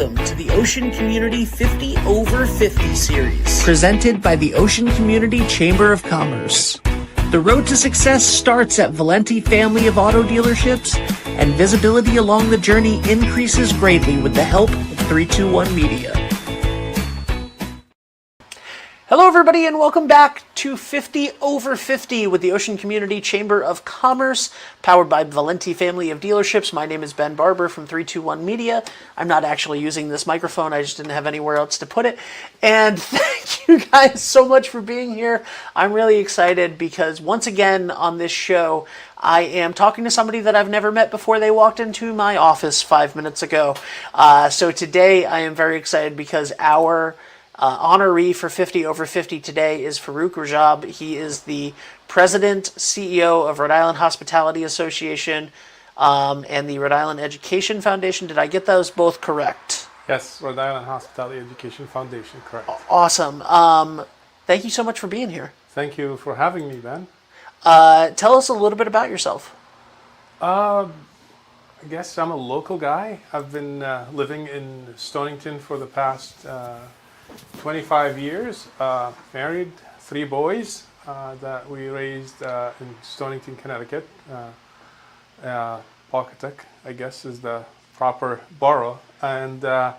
Welcome to the Ocean Community 50 Over 50 series, presented by the Ocean Community Chamber of Commerce. The road to success starts at Valenti family of auto dealerships, and visibility along the journey increases greatly with the help of 321 Media. Hello everybody and welcome back to 50 Over 50 with the Ocean Community Chamber of Commerce, powered by Valenti family of dealerships. My name is Ben Barber from 321 Media. I'm not actually using this microphone, I just didn't have anywhere else to put it. And thank you guys so much for being here. I'm really excited because once again on this show, I am talking to somebody that I've never met before they walked into my office 5 minutes ago. So today I am very excited because our honoree for 50 Over 50 today is Farouk Rajab. He is the President, CEO of Rhode Island Hospitality Association and the Rhode Island Education Foundation. Did I get those both correct? Yes, Rhode Island Hospitality Education Foundation, correct. Awesome. Thank you so much for being here. Thank you for having me, Ben. Tell us a little bit about yourself. I guess I'm a local guy. I've been living in Stonington for the past 25 years, married, 3 boys that we raised in Stonington, Connecticut. Pawcatuck, I guess, is the proper borough. And I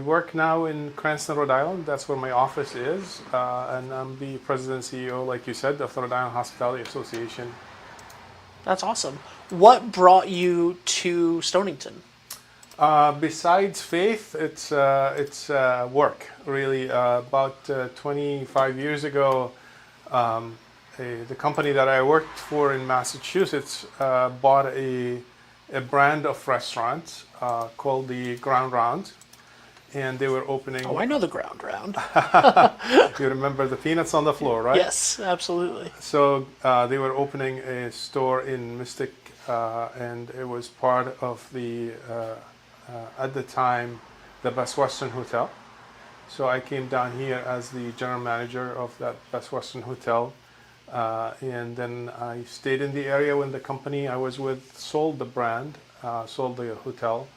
work now in Cranston, Rhode Island. That's where my office is. And I'm the president and CEO, like you said, of the Rhode Island Hospitality Association. That's awesome. What brought you to Stonington? Besides faith, it's work, really. About 25 years ago, the company that I worked for in Massachusetts bought a brand of restaurants called the Ground Round, and they were opening... Oh, I know the Ground Round. You remember the peanuts on the floor, right? Yes, absolutely. So they were opening a store in Mystic, and it was part of the... at the time, the Best Western Hotel. So I came down here as the general manager of that Best Western Hotel. And then I stayed in the area when the company I was with sold the brand, sold the hotel.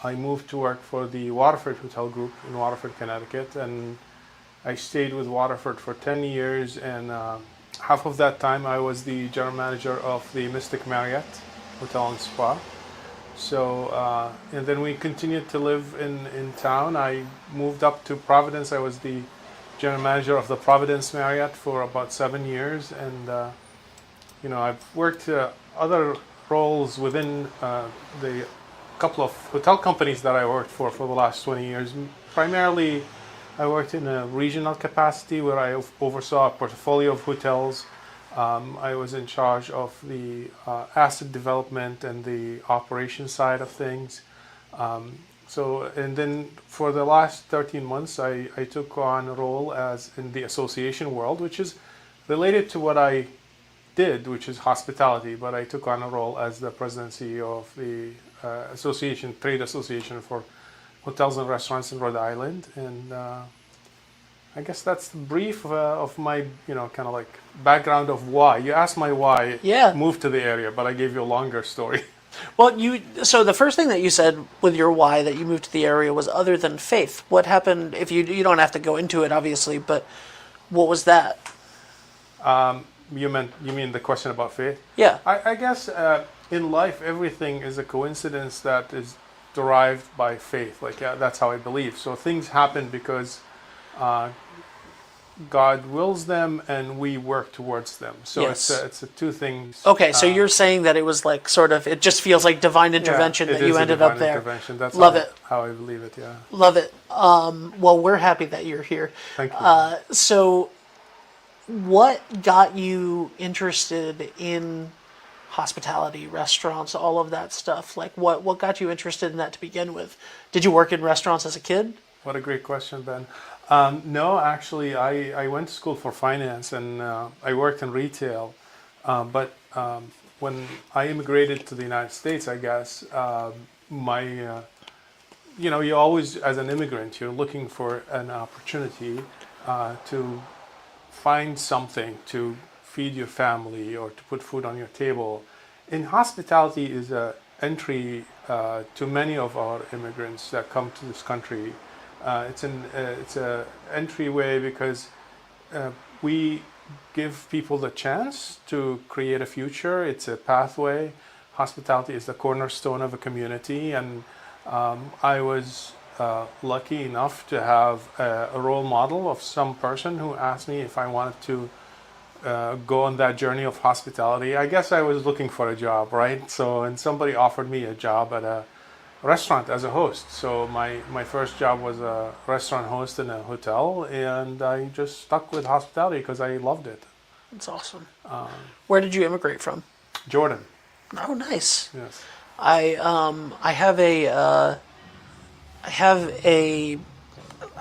I moved to work for the Waterford Hotel Group in Waterford, Connecticut. And I stayed with Waterford for 10 years. And half of that time I was the general manager of the Mystic Marriott Hotel and Spa. So, and then we continued to live in town. I moved up to Providence. I was the general manager of the Providence Marriott for about 7 years. And, I've worked other roles within the couple of hotel companies that I worked for the last 20 years. Primarily, I worked in a regional capacity where I oversaw a portfolio of hotels. I was in charge of the asset development and the operations side of things. And then for the last 13 months, I took on a role as in the association world, which is related to what I did, which is hospitality. But I took on a role as the president and CEO of the trade association for hotels and restaurants in Rhode Island. And I guess that's the brief of my, kind of like background of why. You asked my why. Yeah. Moved to the area, but I gave you a longer story. Well, so the first thing that you said with your why that you moved to the area was other than faith. What happened? If you don't have to go into it, obviously, but what was that? You mean the question about faith? Yeah. I guess in life everything is a coincidence that is derived by faith. That's how I believe. So things happen because God wills them and we work towards them. So yes. It's a two things. Okay, so you're saying that it was like sort of, it just feels like divine intervention that you ended up there. That's Love it. How I believe it, yeah. Love it. Well, we're happy that you're here. Thank you. So what got you interested in hospitality, restaurants, all of that stuff? Like what got you interested in that to begin with? Did you work in restaurants as a kid? What a great question, Ben. No, actually, I went to school for finance and I worked in retail. But when I immigrated to the United States, I guess, you always, as an immigrant, you're looking for an opportunity to find something to feed your family or to put food on your table. And hospitality is a entry to many of our immigrants that come to this country. It's a entryway because we give people the chance to create a future. It's a pathway. Hospitality is the cornerstone of a community, and I was lucky enough to have a role model of some person who asked me if I wanted to go on that journey of hospitality. I guess I was looking for a job, right? So, and somebody offered me a job at a restaurant as a host. So my first job was a restaurant host in a hotel, and I just stuck with hospitality because I loved it. That's awesome. Where did you immigrate from? Jordan. Oh, nice. Yes. I have a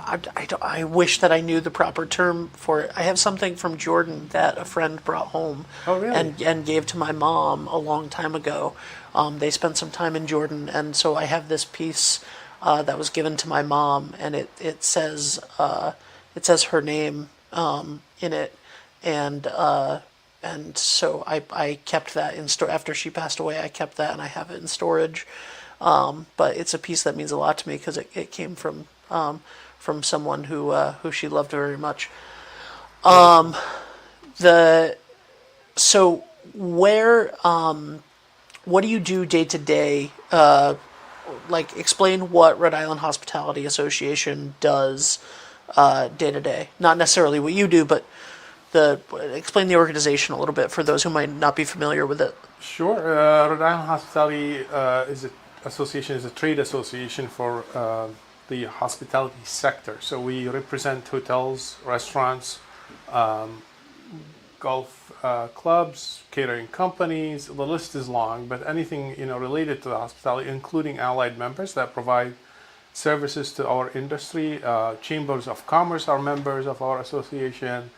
I wish that I knew the proper term for it. I have something from Jordan that a friend brought home. Oh, really? And gave to my mom a long time ago. They spent some time in Jordan, and so I have this piece that was given to my mom, and it says her name in it, and so I kept that in store after she passed away. I kept that, and I have it in storage. But it's a piece that means a lot to me because it came from someone who she loved very much. So where what do you do day to day? Like, explain what Rhode Island Hospitality Association does day to day. Not necessarily what you do, but explain the organization a little bit for those who might not be familiar with it. Sure. Rhode Island Hospitality Association is a trade association for the hospitality sector. So we represent hotels, restaurants, golf clubs, catering companies. The list is long, but anything related to the hospitality, including allied members that provide services to our industry. Chambers of Commerce are members of our association.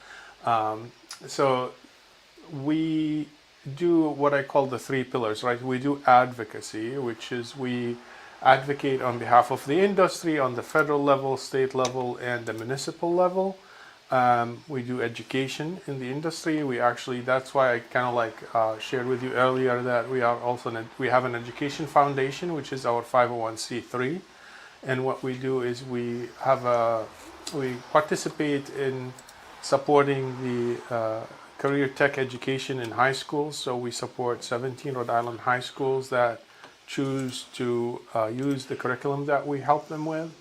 So we do what I call the three pillars, right? We do advocacy, which is we advocate on behalf of the industry on the federal level, state level, and the municipal level. We do education in the industry. That's why I kind of shared with you earlier that we have an education foundation, which is our 501c3. And what we do is we participate in supporting the career tech education in high schools. So we support 17 Rhode Island high schools that choose to use the curriculum that we help them with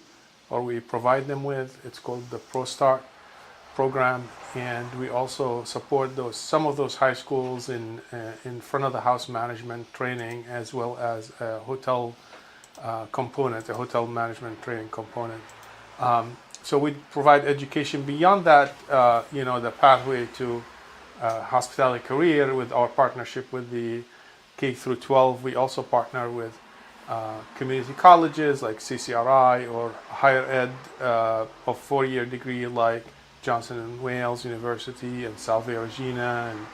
or we provide them with. It's called the ProStart program, and we also support some of those high schools in front of the house management training, as well as a hotel component, a hotel management training component. So we provide education beyond that, the pathway to hospitality career with our partnership with the K through 12. We also partner with community colleges like CCRI or higher ed of 4-year degree like Johnson & Wales University and Salve Regina and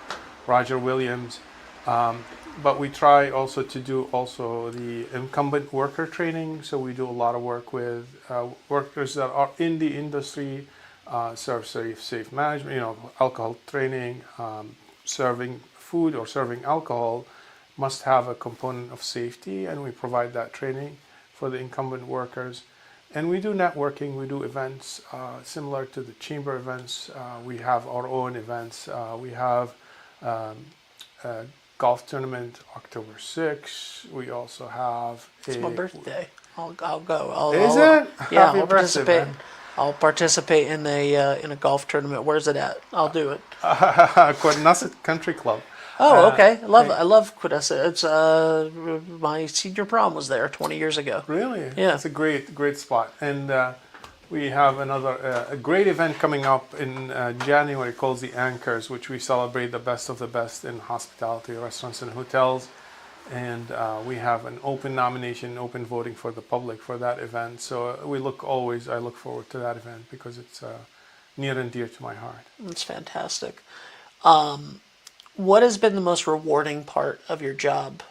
Roger Williams. But we try also to do the incumbent worker training. So we do a lot of work with workers that are in the industry, serve safe management, alcohol training, serving food or serving alcohol must have a component of safety, and we provide that training for the incumbent workers. And we do networking, we do events similar to the chamber events. We have our own events. We have a golf tournament October 6th. We also have It's my birthday. I'll go. Yeah, I'll participate. I'll participate in a golf tournament. Where's it at? I'll do it. Quodnasset Country Club. Oh, okay. I love Quodnasset. It's my senior prom was there 20 years ago. Really? Yeah. It's a great spot. And we have a great event coming up in January called the Anchors, which we celebrate the best of the best in hospitality, restaurants, and hotels. And we have an open nomination, open voting for the public for that event. So I look forward to that event because it's near and dear to my heart. That's fantastic. What has been the most rewarding part of your job?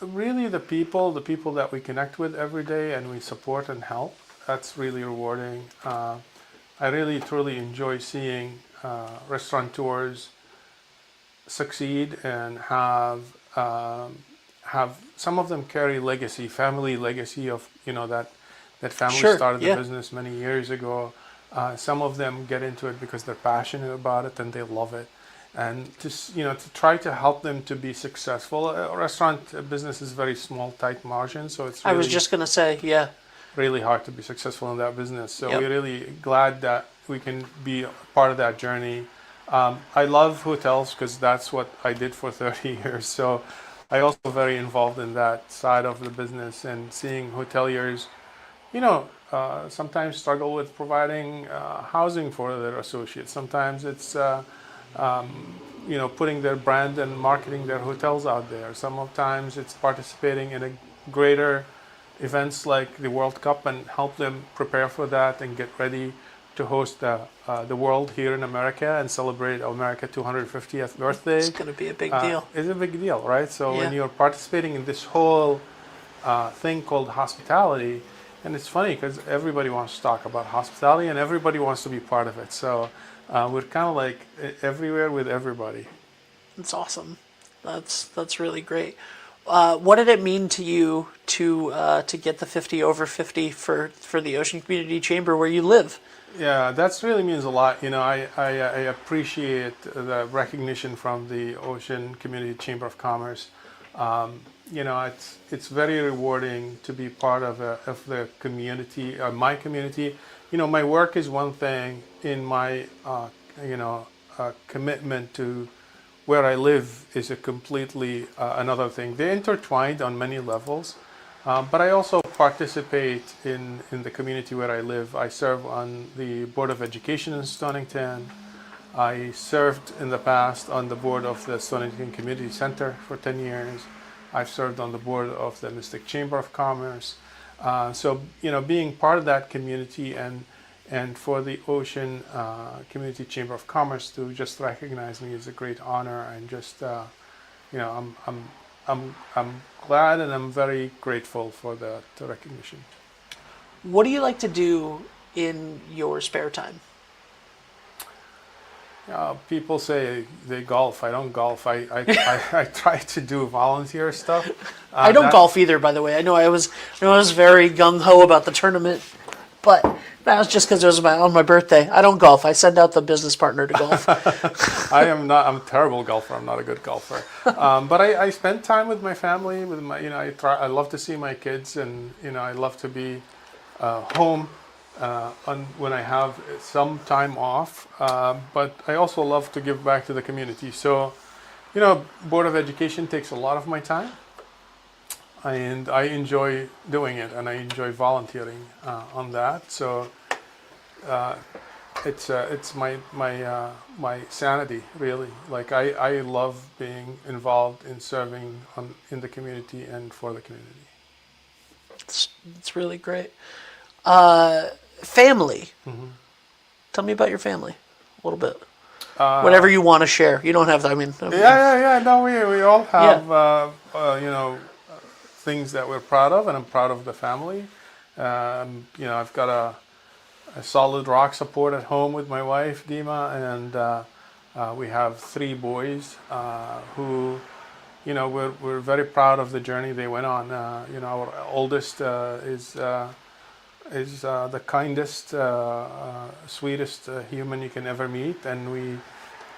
Really the people that we connect with every day and we support and help. That's really rewarding. I really truly enjoy seeing restaurateurs succeed and have have, some of them carry legacy, family legacy of, that family Sure, started the yeah. business many years ago. Some of them get into it because they're passionate about it and they love it. And to try to help them to be successful. A restaurant business is very small, tight margin, so it's I was really, just gonna say, yeah. really hard to be successful in that business. So Yep. we're really glad that we can be a part of that journey. I love hotels because that's what I did for 30 years. So I also very involved in that side of the business, and seeing hoteliers, sometimes struggle with providing housing for their associates. Sometimes it's putting their brand and marketing their hotels out there. Sometimes it's participating in a greater events like the World Cup and help them prepare for that and get ready to host the world here in America and celebrate America 250th birthday. It's gonna be a big deal. It's a big deal, right? So Yeah. when you're participating in this whole thing called hospitality, and it's funny because everybody wants to talk about hospitality and everybody wants to be part of it. So we're kind of like everywhere with everybody. That's awesome. That's really great. What did it mean to you to get the 50 over 50 for the Ocean Community Chamber where you live? Yeah, that really means a lot. I appreciate the recognition from the Ocean Community Chamber of Commerce. It's very rewarding to be part of the community, my community. My work is one thing. In my commitment to where I live is a completely another thing. They're intertwined on many levels. But I also participate in the community where I live. I serve on the Board of Education in Stonington. I served in the past on the board of the Stonington Community Center for 10 years. I've served on the board of the Mystic Chamber of Commerce. So being part of that community and for the Ocean Community Chamber of Commerce to just recognize me is a great honor, and just I'm glad and I'm very grateful for the recognition. What do you like to do in your spare time? People say they golf. I don't golf. I try to do volunteer stuff. I don't golf either, by the way. I know I was very gung ho about the tournament, but that was just because it was on my birthday. I don't golf. I send out the business partner to golf. I'm a terrible golfer. I'm not a good golfer. But I spend time with my family. With my, I love to see my kids, and I love to be home when I have some time off. But I also love to give back to the community. So, Board of Education takes a lot of my time, and I enjoy doing it, and I enjoy volunteering on that. So it's my sanity, really. Like I love being involved in serving in the community and for the community. It's really great. Family. Mm-hmm. Tell me about your family a little bit. Whatever you want to share. You don't have to. Yeah. No, we all have things that we're proud of, and I'm proud of the family. I've got a solid rock support at home with my wife Dima, and we have 3 boys who, we're very proud of the journey they went on. Our oldest is the kindest, sweetest human you can ever meet, and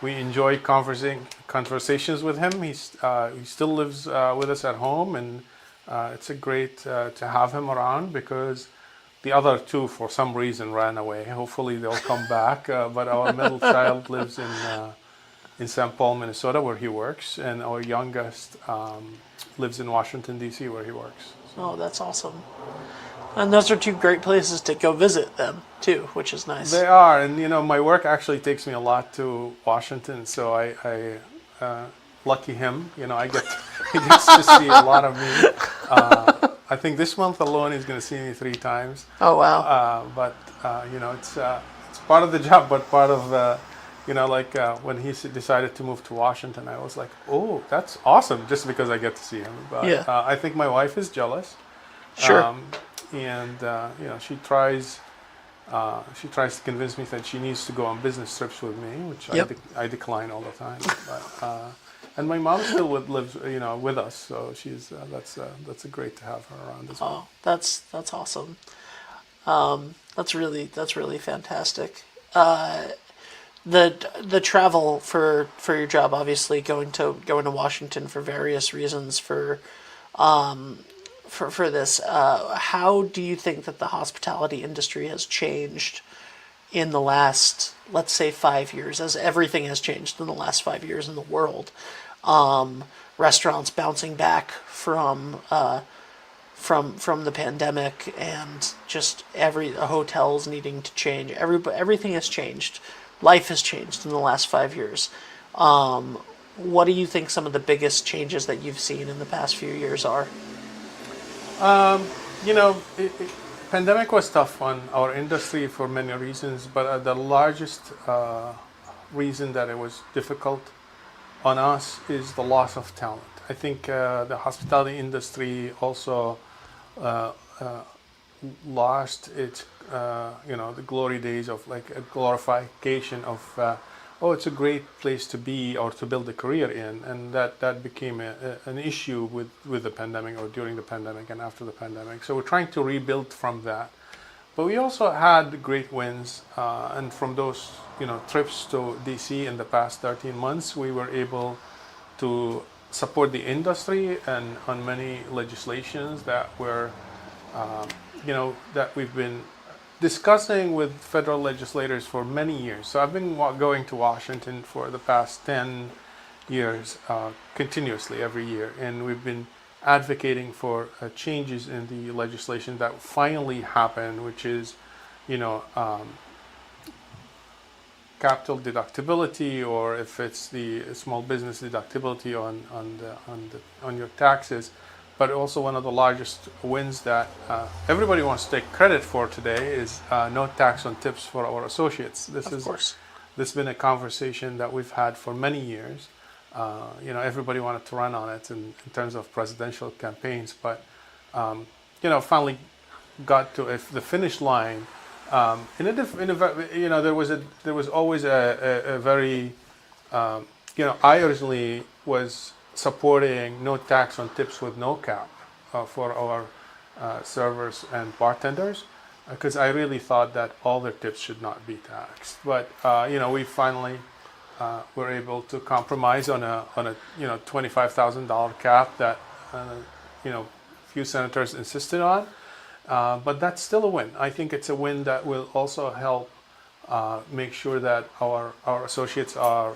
we enjoy conversations with him. He still lives with us at home, and it's a great to have him around, because the other 2 for some reason ran away. Hopefully they'll come back. But our middle child lives in St. Paul, Minnesota, where he works, and our youngest lives in Washington, D.C., where he works. Oh, that's awesome. And those are 2 great places to go visit them too, which is nice. They are, and my work actually takes me a lot to Washington, so I lucky him. He gets to see a lot of me. I think this month alone he's going to see me 3 times. Oh wow! But it's part of the job, but part of when he decided to move to Washington, I was like, oh, that's awesome, just because I get to see him. But Yeah. I think my wife is jealous. Sure. And she tries to convince me that she needs to go on business trips with me, which Yep. I decline all the time. But And my mom still lives, with us. So she's that's great to have her around as well. Oh, that's awesome. That's really fantastic. The travel for your job, obviously going to Washington for various reasons for this. How do you think that the hospitality industry has changed in the last, let's say, 5 years, as everything has changed in the last 5 years in the world? Restaurants bouncing back from the pandemic, and just hotels needing to change. Everything has changed. Life has changed in the last 5 years. What do you think some of the biggest changes that you've seen in the past few years are? Pandemic was tough on our industry for many reasons, but the largest reason that it was difficult on us is the loss of talent. I think the hospitality industry also lost its, the glory days of like a glorification of, it's a great place to be or to build a career in, and that became an issue with the pandemic, or during the pandemic and after the pandemic. So we're trying to rebuild from that. But we also had great wins, and from those trips to DC in the past 13 months, we were able to support the industry and on many legislations that were, that we've been discussing with federal legislators for many years. So I've been going to Washington for the past 10 years, continuously every year, and we've been advocating for changes in the legislation that finally happened, which is, capital deductibility, or if it's the small business deductibility on your taxes. But also one of the largest wins that everybody wants to take credit for today is no tax on tips for our associates. This has been a conversation that we've had for many years. Everybody wanted to run on it in terms of presidential campaigns, but finally got to the finish line. There was always a very, I originally was supporting no tax on tips with no cap for our servers and bartenders, because I really thought that all their tips should not be taxed. But we finally were able to compromise on a $25,000 cap that few senators insisted on. But that's still a win. I think it's a win that will also help make sure that our associates are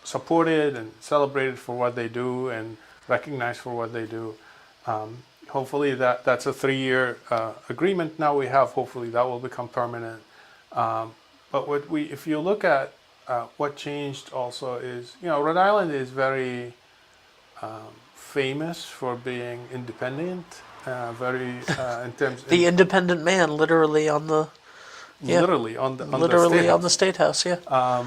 supported and celebrated for what they do and recognized for what they do. Hopefully that's a 3-year agreement now we have. Hopefully that will become permanent. But if you look at what changed also is, Rhode Island is very famous for being independent. Very in terms the independent man, literally on the State House, yeah.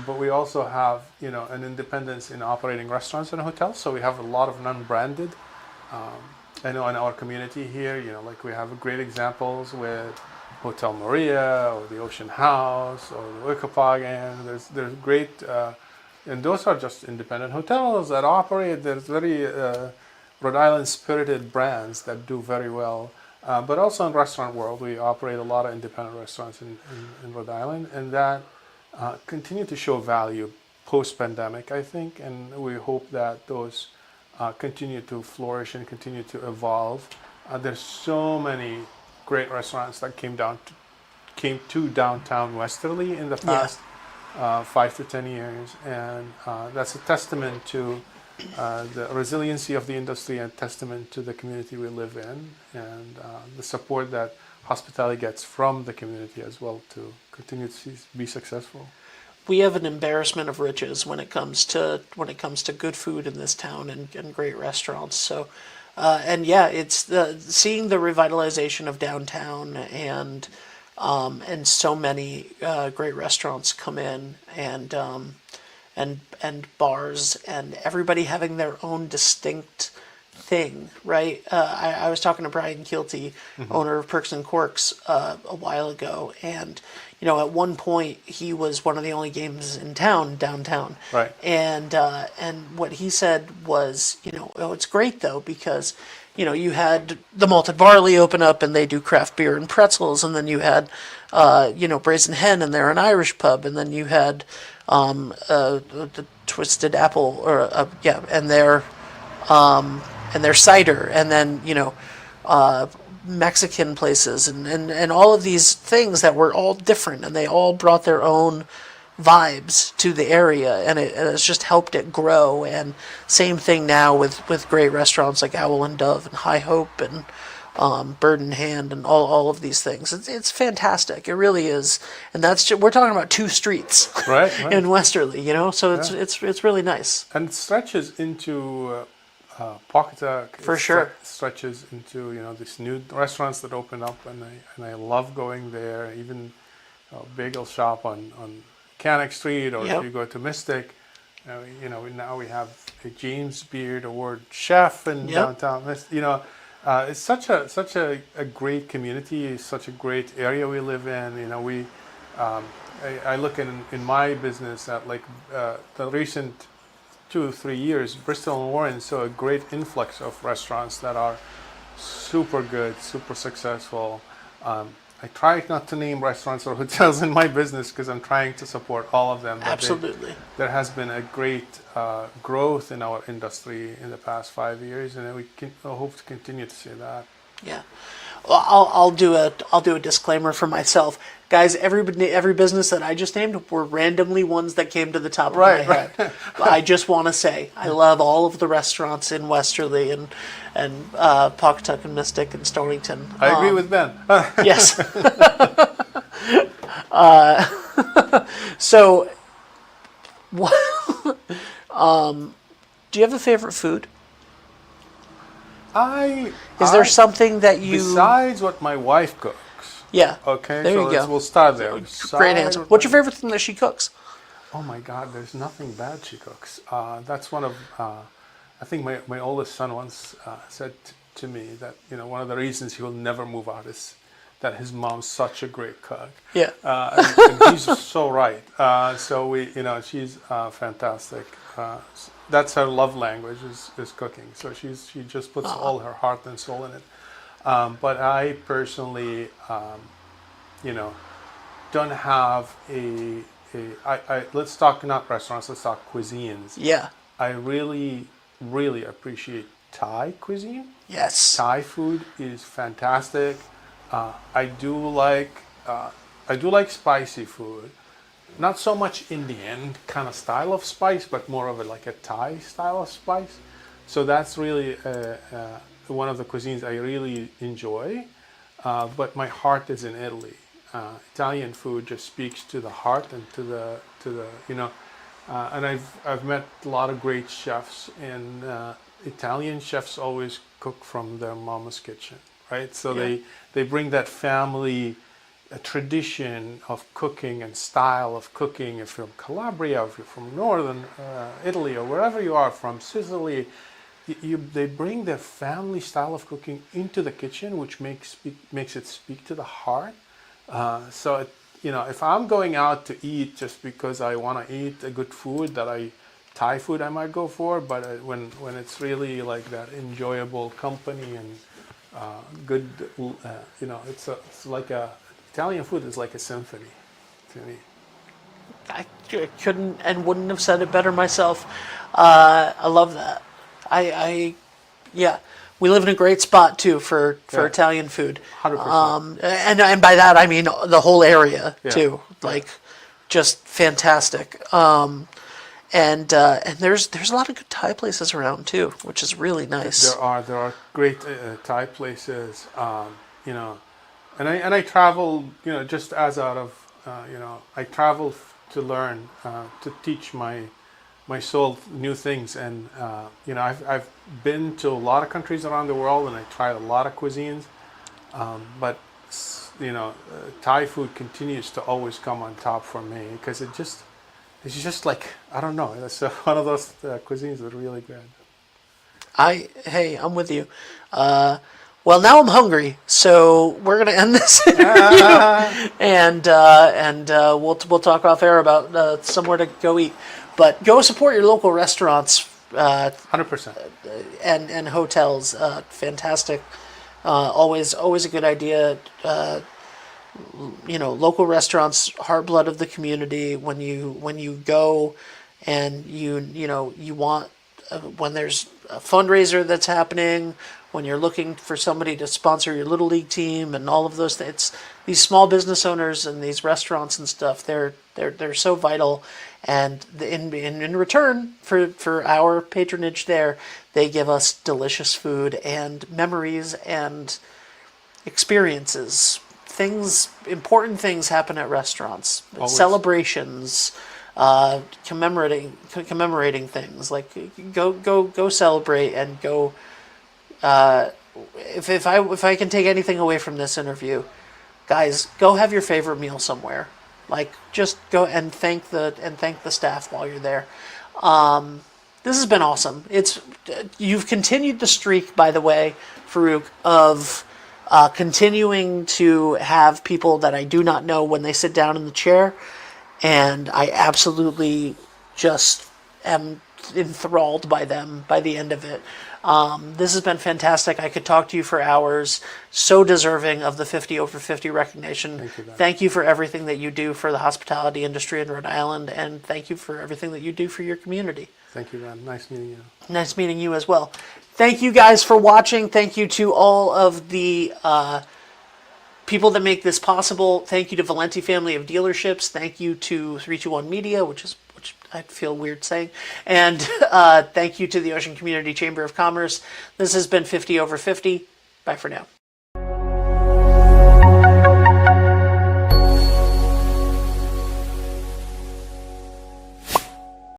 But we also have an independence in operating restaurants and hotels. So we have a lot of non-branded. I know in our community here, like we have great examples with Hotel Maria or the Ocean House or the Wickapagan. There's great, and those are just independent hotels that operate. There's very Rhode Island spirited brands that do very well. But also in restaurant world, we operate a lot of independent restaurants in Rhode Island, and that continue to show value post-pandemic, I think, and we hope that those continue to flourish and continue to evolve. There's so many great restaurants that came to downtown Westerly in the past 5 to 10 years, and that's a testament to the resiliency of the industry and testament to the community we live in, and the support that hospitality gets from the community as well to continue to be successful. We have an embarrassment of riches when it comes to good food in this town and great restaurants. So, it's seeing the revitalization of downtown and so many great restaurants come in, and bars, and everybody having their own distinct thing, right? I was talking to Brian Keelty, owner of Perks and Corks, a while ago, and at one point he was one of the only games in town downtown, Right. and what he said was, oh, it's great though because you had the Malted Barley open up and they do craft beer and pretzels, and then you had Brazen Hen and they're an Irish pub, and then you had the Twisted Apple and their cider, and then Mexican places, and all of these things that were all different, and they all brought their own vibes to the area, and it has just helped it grow. And same thing now with great restaurants like Owl and Dove and High Hope and Bird in Hand and all of these things. It's fantastic. It really is, and we're talking about 2 streets, Right. in Westerly, so it's really nice. And it stretches into Pawcatuck. For sure. Stretches into these new restaurants that open up, and I love going there. Even bagel shop on Cannock Street, or Yep. if you go to Mystic, now we have a James Beard Award chef in Yep. downtown. It's such a great community. It's such a great area we live in. I look in my business at the recent 2-3 years, Bristol and Warren saw a great influx of restaurants that are super good, super successful. I try not to name restaurants or hotels in my business because I'm trying to support all of them. But Absolutely. there has been a great growth in our industry in the past 5 years, and we hope to continue to see that. Yeah. Well, I'll do a disclaimer for myself, guys. Every business that I just named were randomly ones that came to the top of my head. I just want to say I love all of the restaurants in Westerly and Pawcatuck and Mystic and Stonington. I agree with Ben. Yes. So, do you have a favorite food? Is there something that you... Besides what my wife cooks. Yeah. Okay, there you go. We'll start there. Great answer. What's your favorite thing that she cooks? Oh my God, there's nothing bad she cooks. That's one of, I think my oldest son once said to me that, one of the reasons he will never move out is that his mom's such a great cook. Yeah. And he's so right. So she's fantastic. That's her love language is cooking. So she just puts all her heart and soul in it. But I personally, don't have let's talk not restaurants, let's talk cuisines. Yeah. I really, really appreciate Thai cuisine. Yes. Thai food is fantastic. I do like spicy food. Not so much Indian kind of style of spice, but more of a Thai style of spice. So that's really one of the cuisines I really enjoy. But my heart is in Italy. Italian food just speaks to the heart and to the and I've met a lot of great chefs, and Italian chefs always cook from their mama's kitchen, right? So they bring that family tradition of cooking and style of cooking. If you're from Calabria, if you're from northern Italy, or wherever you are, from Sicily, they bring their family style of cooking into the kitchen, which makes it speak to the heart. So if I'm going out to eat just because I want to eat a good food, Thai food I might go for, but when it's really like that enjoyable company and good, it's like Italian food is like a symphony to me. I couldn't and wouldn't have said it better myself. I love that. We live in a great spot too for Italian food. 100%. And by that I mean the whole area too. Just fantastic. And there's a lot of good Thai places around too, which is really nice. There are great Thai places. And I travel, just as out of, I travel to learn, to teach my soul new things. And, I've been to a lot of countries around the world, and I tried a lot of cuisines. But Thai food continues to always come on top for me because it's just like, I don't know, it's one of those cuisines that are really good. Hey, I'm with you. Well, now I'm hungry, so we're gonna end this interview, and we'll talk off air about somewhere to go eat. But go support your local restaurants 100%. and hotels. Fantastic. Always a good idea. Local restaurants, heart blood of the community. When you go, and you want when there's a fundraiser that's happening, when you're looking for somebody to sponsor your little league team, and all of those things. It's these small business owners and these restaurants and stuff. They're so vital, and in return for our patronage there, they give us delicious food and memories and experiences. Important things happen at restaurants. Always. Celebrations, commemorating things. Like go celebrate and go. If I can take anything away from this interview, guys, go have your favorite meal somewhere. Like, just go and thank the staff while you're there. This has been awesome. You've continued the streak, by the way, Farouk, of continuing to have people that I do not know when they sit down in the chair, and I absolutely just am enthralled by them by the end of it. This has been fantastic. I could talk to you for hours. So deserving of the 50 over 50 recognition. Thank you for everything that you do for the hospitality industry in Rhode Island, and thank you for everything that you do for your community. Thank you, man. Nice meeting you. Nice meeting you as well. Thank you guys for watching. Thank you to all of the people that make this possible. Thank you to Valenti Family of Dealerships. Thank you to 321 Media, which I feel weird saying. And thank you to the Ocean Community Chamber of Commerce. This has been 50 over 50. Bye for now.